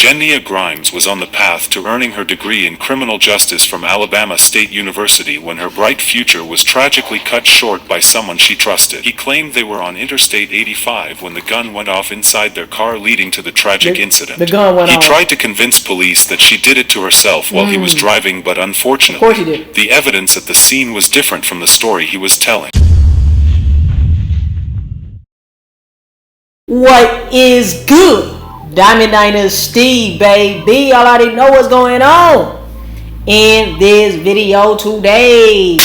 Jenna Grimes was on the path to earning her degree in criminal justice from Alabama State University when her bright future was tragically cut short by someone she trusted. He claimed they were on Interstate 85 when the gun went off inside their car, leading to the tragic incident. The gun went off. He tried to convince police that she did it to herself while he was driving, but unfortunately, of course he did. The evidence at the scene was different from the story he was telling. What is good? Diamond Dynasty, baby. Y'all already know what's going on in this video today.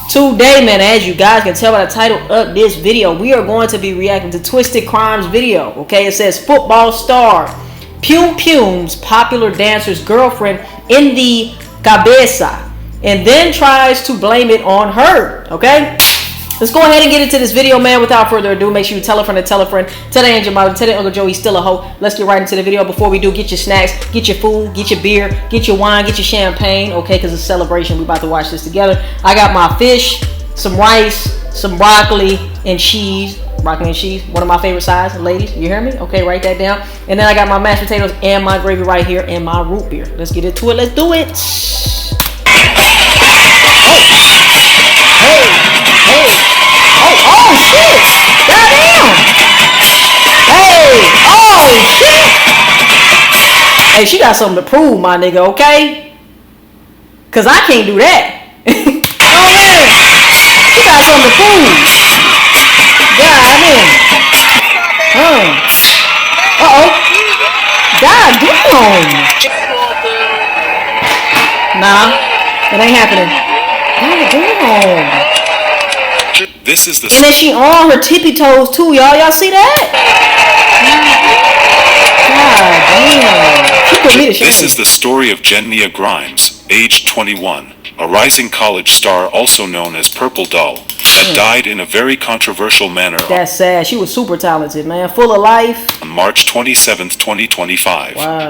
Today, man, as you guys can tell by the title of this video, we are going to be reacting to Twisted Crimes video. Okay, it says football star Pum Pum's popular dancer's girlfriend in the cabeza, and then tries to blame it on her. Okay, let's go ahead and get into this video, man. Without further ado, make sure you tell a friend to tell a friend. Tell that Angel Mother, tell that Uncle Joe he's still a hoe. Let's get right into the video. Before we do, get your snacks, get your food, get your beer, get your wine, get your champagne, okay, because it's a celebration. We're about to watch this together. I got my fish, some rice, some broccoli, and cheese. Broccoli and cheese, one of my favorite sides, ladies. You hear me? Okay, write that down. And then I got my mashed potatoes and my gravy right here and my root beer. Let's get into it. Let's do it. Oh shit! Goddamn! Hey! Oh shit! Hey, she got something to prove, my nigga, okay? Cause I can't do that. Oh man! She got something to prove. God damn. Uh-oh. God damn. Nah, it ain't happening. God damn. This is the... And then she on her tippy toes too, y'all. Y'all see that? God damn. She put me to shame. This is the story of Jenna Grimes, age 21, a rising college star also known as Purple Doll, that died in a very controversial manner. That's sad. She was super talented, man. Full of life. On March 27th, 2025. Wow.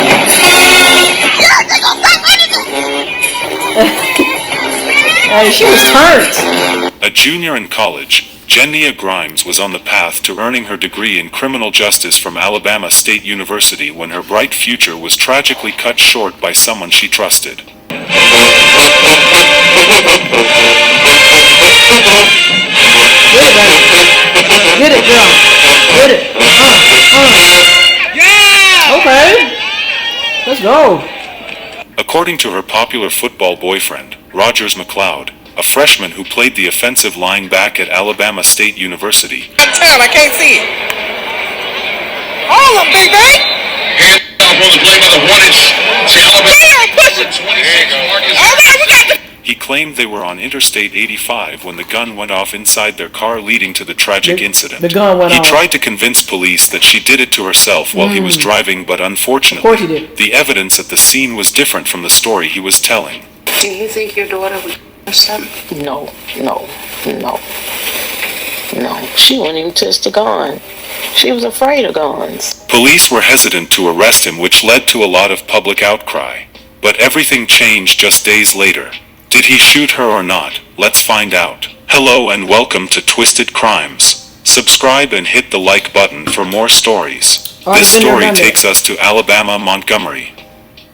Hey, she was turned. A junior in college, Jenna Grimes was on the path to earning her degree in criminal justice from Alabama State University when her bright future was tragically cut short by someone she trusted. Get it, baby. Get it, girl. Get it. Yeah! Okay. Let's go. According to her popular football boyfriend, Rogers McLeod, a freshman who played the offensive line back at Alabama State University. I can't see it. All of them, big bang. He claimed they were on Interstate 85 when the gun went off inside their car, leading to the tragic incident. The gun went off. He tried to convince police that she did it to herself while he was driving, but unfortunately, of course he did. The evidence at the scene was different from the story he was telling. Do you think your daughter would do something? No. She wouldn't even touch the gun. She was afraid of guns. Police were hesitant to arrest him, which led to a lot of public outcry. But everything changed just days later. Did he shoot her or not? Let's find out. Hello and welcome to Twisted Crimes. Subscribe and hit the like button for more stories. This story takes us to Alabama, Montgomery.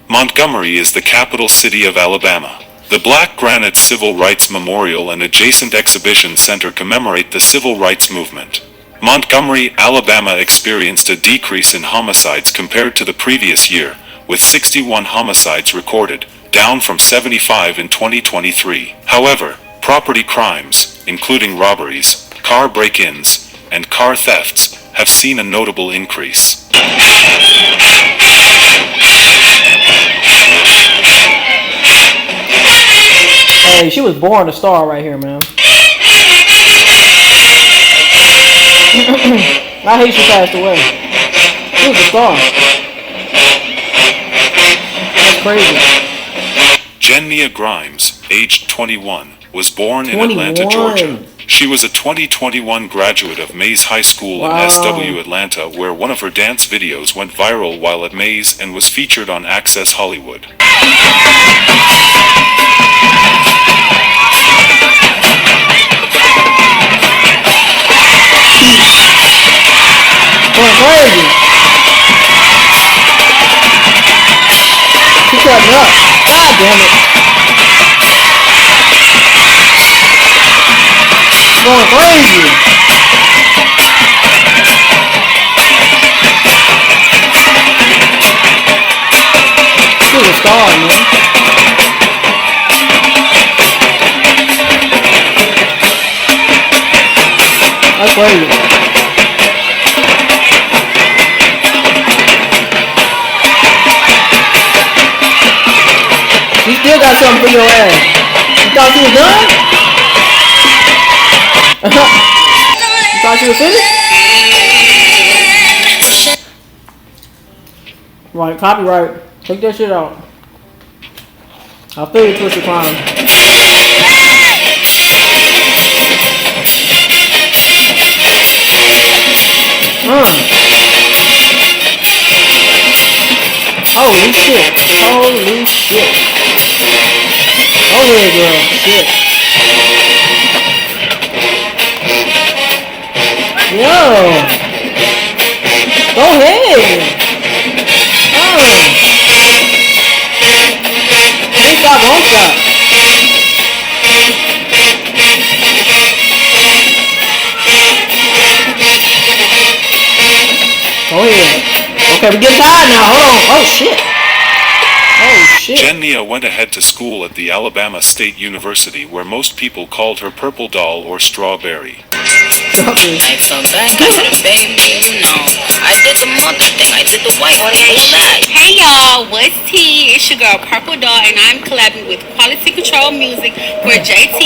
Montgomery is the capital city of Alabama. The Black Granite Civil Rights Memorial and adjacent exhibition center commemorate the civil rights movement. Montgomery, Alabama experienced a decrease in homicides compared to the previous year, with 61 homicides recorded, down from 75 in 2023. However, property crimes, including robberies, car break-ins, and car thefts, have seen a notable increase. Hey, she was born a star right here, man. I hate she passed away. She was a star. That's crazy. Jenna Grimes, aged 21, was born in Atlanta, Georgia. She was a 2021 graduate of Mays High School in SW Atlanta, where one of her dance videos went viral while at Mays and was featured on Access Hollywood. Going crazy. damn it. It's going crazy. She's a star, man. That's crazy. She still got something for your ass. You thought she was done? You thought she was finished? Right, copyright. Take that shit out. I feel you, Twisted Crime. Holy shit. Holy shit. Go ahead, girl. Shit. Yo. Go ahead. Can't stop, won't stop. Go ahead. Okay, we get tired now. Hold on. Oh shit. Oh shit. Jenna went ahead to school at the Alabama State University, where most people called her Purple Doll or Strawberry. Like some back, I did a baby, you know. I did the mother thing, I did the white one. Hey y'all, what's T? It's your girl Purple Doll, and I'm collabing with Quality Control Music for JT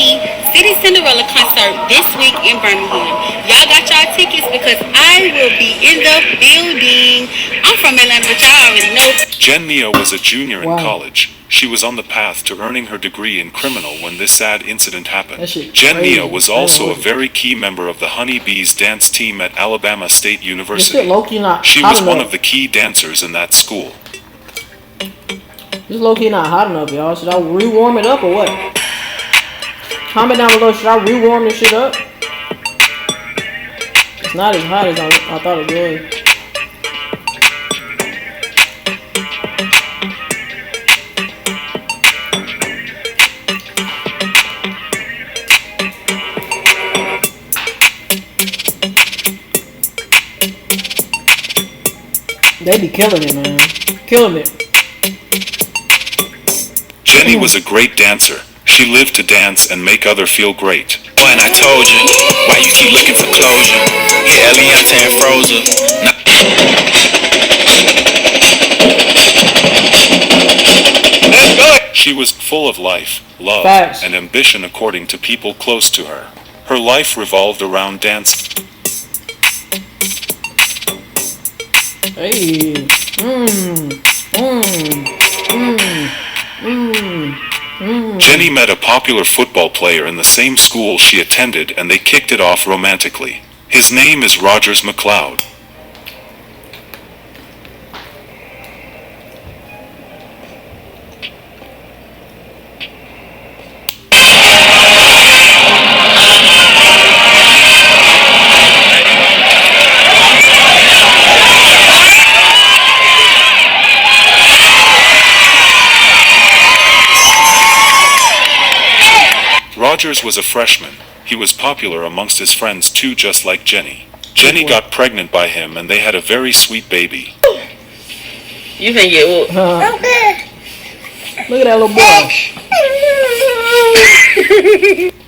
City Cinderella concert this week in Birmingham. Y'all got y'all tickets because I will be in the building. I'm from Atlanta, but y'all already know. Jenna was a junior in college. She was on the path to earning her degree in criminal when this sad incident happened. Jenna was also a very key member of the Honey Bees dance team at Alabama State University. She was one of the key dancers in that school. This low-key not hot enough, y'all. Should I re-warm it up or what? Comment down below, should I re-warm this shit up? It's not as hot as I thought it was. They be killing it, man. Killing it. Jenna was a great dancer. She lived to dance and make others feel great. And I told you, why you keep looking for closure? Yeah, Elianta and Frozen. She was full of life, love, and ambition according to people close to her. Her life revolved around dance. Hey. Jenna met a popular football player in the same school she attended, and they kicked it off romantically. His name is Rogers McLeod. Rogers was a freshman. He was popular amongst his friends too, just like Jenna. Jenna got pregnant by him and they had a very sweet baby. You think it will? Look at that little boy.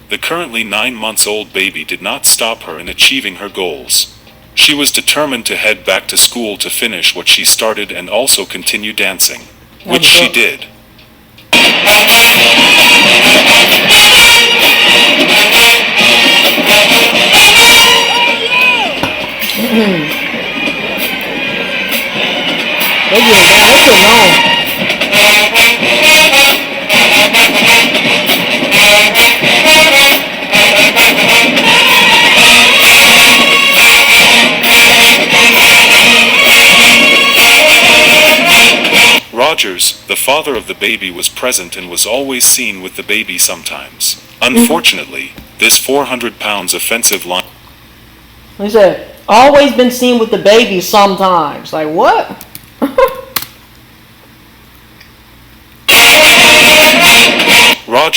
The currently 9 months old baby did not stop her in achieving her goals. She was determined to head back to school to finish what she started and also continue dancing, which she did. They getting down. They getting on. Rogers, the father of the baby, was present and was always seen with the baby sometimes. Unfortunately, this 400 pounds offensive line... He said, always been seen with the baby sometimes. Like, what?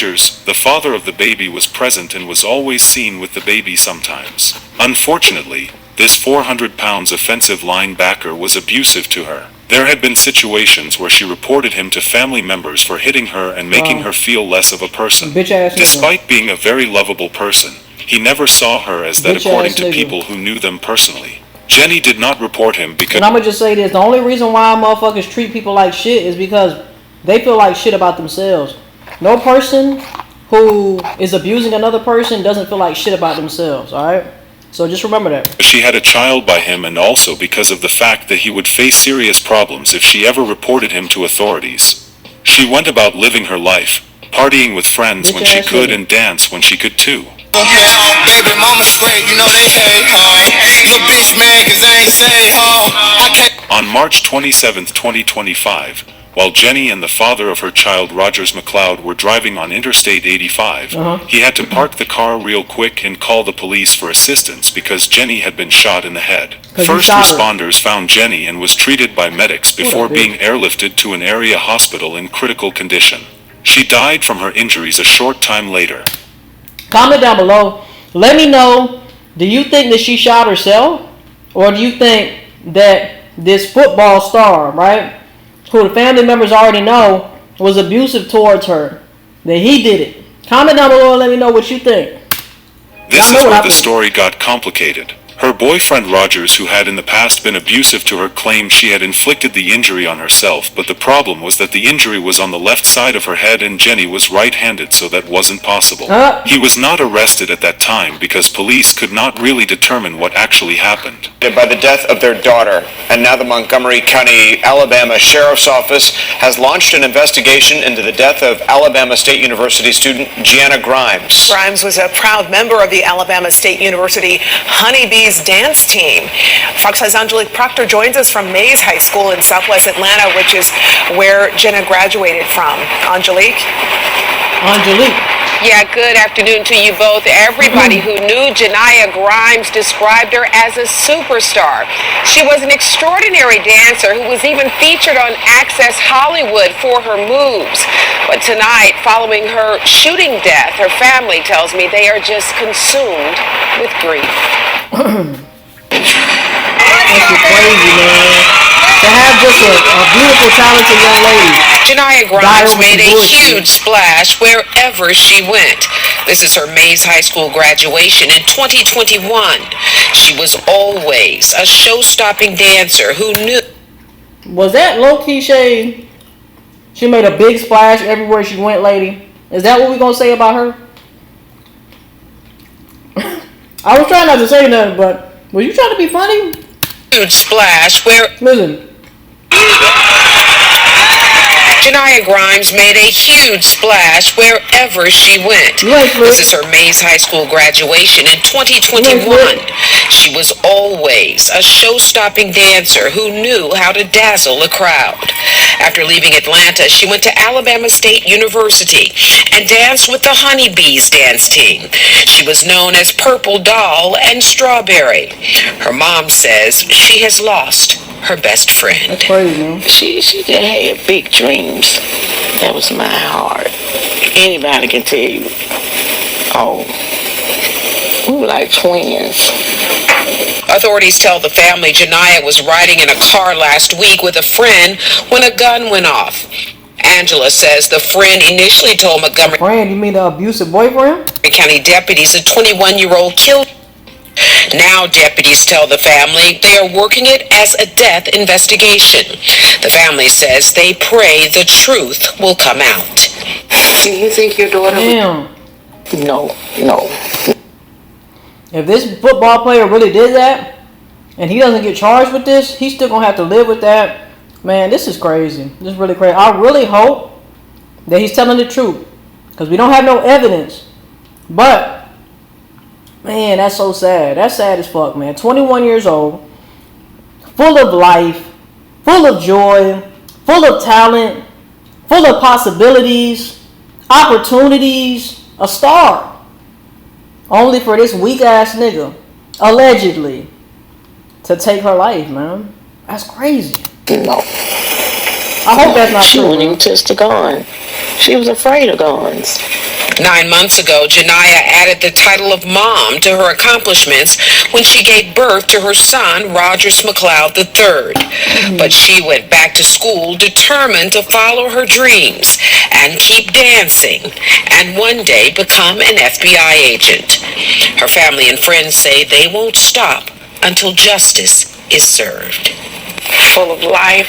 Rogers, the father of the baby, was present and was always seen with the baby sometimes. Unfortunately, this 400-pound offensive linebacker was abusive to her. There had been situations where she reported him to family members for hitting her and making her feel less of a person. Despite being a very lovable person, he never saw her as that according to people who knew them personally. Jenny did not report him because... And I'm gonna just say this, the only reason why motherfuckers treat people like shit is because they feel like shit about themselves. No person who is abusing another person doesn't feel like shit about themselves, alright? So just remember that. She had a child by him, and also because of the fact that he would face serious problems if she ever reported him to authorities. She went about living her life, partying with friends when she could and dance when she could too. Baby mama straight, you know they hate her. Your bitch mad 'cause I ain't say her. On March 27, 2025, while Jenny and the father of her child, Rogers McLeod, were driving on Interstate 85, he had to park the car real quick and call the police for assistance because Jenny had been shot in the head. First responders found Jenny and was treated by medics before being airlifted to an area hospital in critical condition. She died from her injuries a short time later. Comment down below. Let me know, do you think that she shot herself? Or do you think that this football star, right, who the family members already know was abusive towards her, that he did it? Comment down below and let me know what you think. This is where the story got complicated. Her boyfriend Rogers, who had in the past been abusive to her, claimed she had inflicted the injury on herself, but the problem was that the injury was on the left side of her head and Jenny was right-handed, so that wasn't possible. He was not arrested at that time because police could not really determine what actually happened. By the death of their daughter, and now the Montgomery County, Alabama Sheriff's Office has launched an investigation into the death of Alabama State University student Jenna Grimes. Grimes was a proud member of the Alabama State University Honeybees dance team. Fox 5's Angelique Proctor joins us from Mays High School in Southwest Atlanta, which is where Jenna graduated from. Angelique? Yeah, good afternoon to you both. Everybody who knew Jenna Grimes described her as a superstar. She was an extraordinary dancer who was even featured on Access Hollywood for her moves. But tonight, following her shooting death, her family tells me they are just consumed with grief. That's crazy, man. To have just a beautiful, talented young lady. Jenna Grimes made a huge splash wherever she went. This is her Mays High School graduation in 2021. She was always a show-stopping dancer who knew... Was that low-key shade? She made a big splash everywhere she went, lady. Is that what we're going to say about her? I was trying not to say nothing, but were you trying to be funny? Huge splash where... Listen. Jenna Grimes made a huge splash wherever she went. This is her Mays High School graduation in 2021. She was always a show-stopping dancer who knew how to dazzle a crowd. After leaving Atlanta, she went to Alabama State University and danced with the Honeybees dance team. She was known as Purple Doll and Strawberry. Her mom says she has lost her best friend. That's crazy, man. She just had big dreams. That was my heart. Anybody can tell you. Oh, we were like twins. Authorities tell the family Jenna was riding in a car last week with a friend when a gun went off. Angela says the friend initially told Montgomery... Friend, you mean the abusive boyfriend? County deputies a 21-year-old killed. Now deputies tell the family they are working it as a death investigation. The family says they pray the truth will come out. Do you think your daughter... Damn. No. If this football player really did that, and he doesn't get charged with this, he's still going to have to live with that. Man, this is crazy. This is really crazy. I really hope that he's telling the truth, because we don't have no evidence. But, man, that's so sad. That's sad as fuck, man. 21 years old, full of life, full of joy, full of talent, full of possibilities, opportunities, a star. Only for this weak-ass nigga, allegedly, to take her life, man. That's crazy. No. I hope that's not She true. wouldn't even touch the gun. She was afraid of guns. 9 months ago, Janiyah added the title of mom to her accomplishments when she gave birth to her son, Rogers McLeod III. But she went back to school determined to follow her dreams and keep dancing and one day become an FBI agent. Her family and friends say they won't stop until justice is served. Full of life,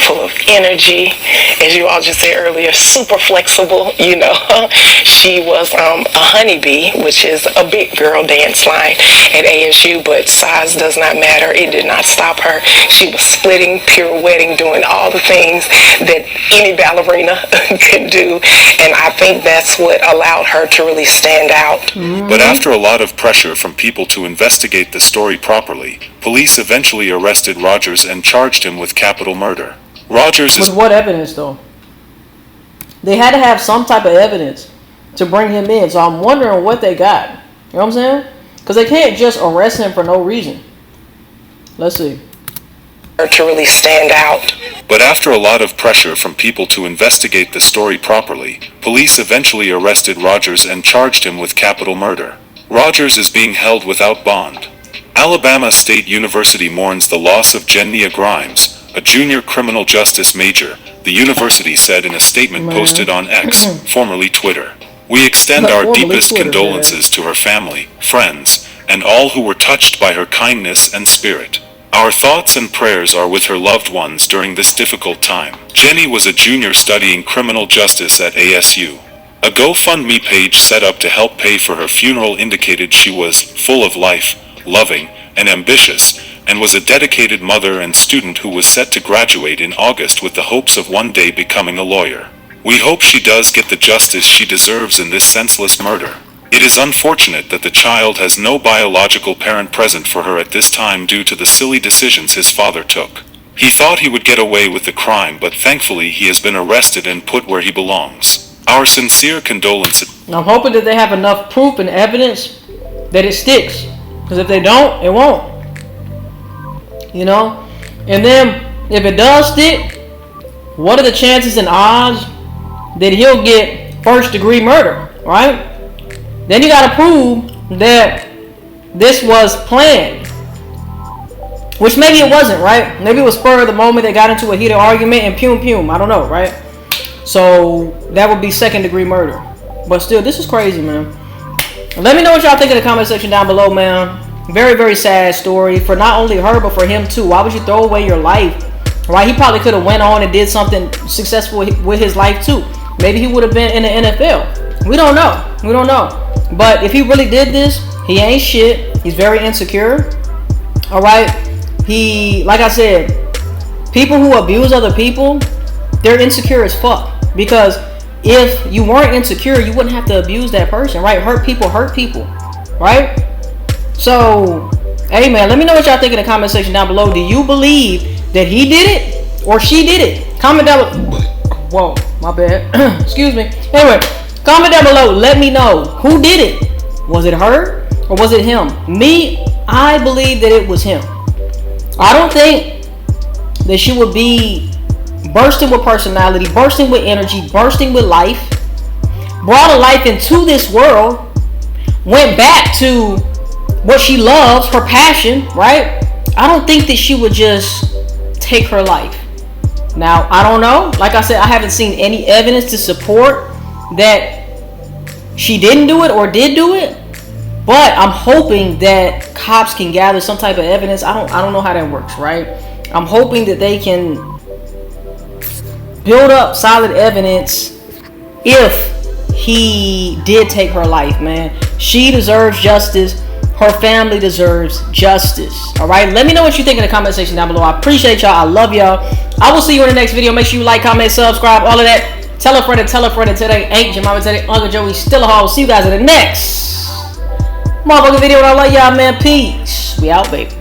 full of energy, as you all just said earlier, super flexible, you know. She was a honeybee, which is a big girl dance line at ASU, but size does not matter. It did not stop her. She was splitting, pirouetting, doing all the things that any ballerina could do, and I think that's what allowed her to really stand out. But after a lot of pressure from people to investigate the story properly, police eventually arrested Rogers and charged him with capital murder. Rogers is... With what evidence, though? They had to have some type of evidence to bring him in, so I'm wondering what they got. You know what I'm saying? Because they can't just arrest him for no reason. Let's see. To really stand out. But after a lot of pressure from people to investigate the story properly, police eventually arrested Rogers and charged him with capital murder. Rogers is being held without bond. Alabama State University mourns the loss of Jenna Grimes, a junior criminal justice major, the university said in a statement posted on X, formerly Twitter. We extend our deepest condolences to her family, friends, and all who were touched by her kindness and spirit. Our thoughts and prayers are with her loved ones during this difficult time. Jenny was a junior studying criminal justice at ASU. A GoFundMe page set up to help pay for her funeral indicated she was full of life, loving, and ambitious, and was a dedicated mother and student who was set to graduate in August with the hopes of one day becoming a lawyer. We hope she does get the justice she deserves in this senseless murder. It is unfortunate that the child has no biological parent present for her at this time due to the silly decisions his father took. He thought he would get away with the crime, but thankfully he has been arrested and put where he belongs. Our sincere condolences. I'm hoping that they have enough proof and evidence that it sticks. Because if they don't, it won't. You know? And then, if it does stick, what are the chances and odds that he'll get first-degree murder, right? Then you gotta prove that this was planned. Which maybe it wasn't, right? Maybe it was spur of the moment. They got into a heated argument and I don't know, right? So, that would be second-degree murder. But still, this is crazy, man. Let me know what y'all think in the comment section down below, man. Very, very sad story for not only her, but for him too. Why would you throw away your life? Right? He probably could have went on and did something successful with his life too. Maybe he would have been in the NFL. We don't know. We don't know. But if he really did this, he ain't shit. He's very insecure. Alright? He, like I said, people who abuse other people, they're insecure as fuck. Because if you weren't insecure, you wouldn't have to abuse that person, right? Hurt people, right? So, hey man, let me know what y'all think in the comment section down below. Do you believe that he did it or she did it? Comment down below. Whoa, my bad. Excuse me. Anyway, comment down below. Let me know who did it. Was it her or was it him? Me, I believe that it was him. I don't think that she would be bursting with personality, bursting with energy, bursting with life, brought a life into this world, went back to what she loves, her passion, right? I don't think that she would just take her life. Now, I don't know. Like I said, I haven't seen any evidence to support that she didn't do it or did do it. But I'm hoping that cops can gather some type of evidence. I don't know how that works, right? I'm hoping that they can build up solid evidence if he did take her life, man. She deserves justice. Her family deserves justice. All right, let me know what you think in the comment section down below. I appreciate y'all. I love y'all. I will see you in the next video. Make sure you like, comment, subscribe, all of that. Tell a friend today. Ain't your mama today. Uncle Joey still a hall. See you guys in the next motherfucking video. I love y'all, man. Peace. We out, baby.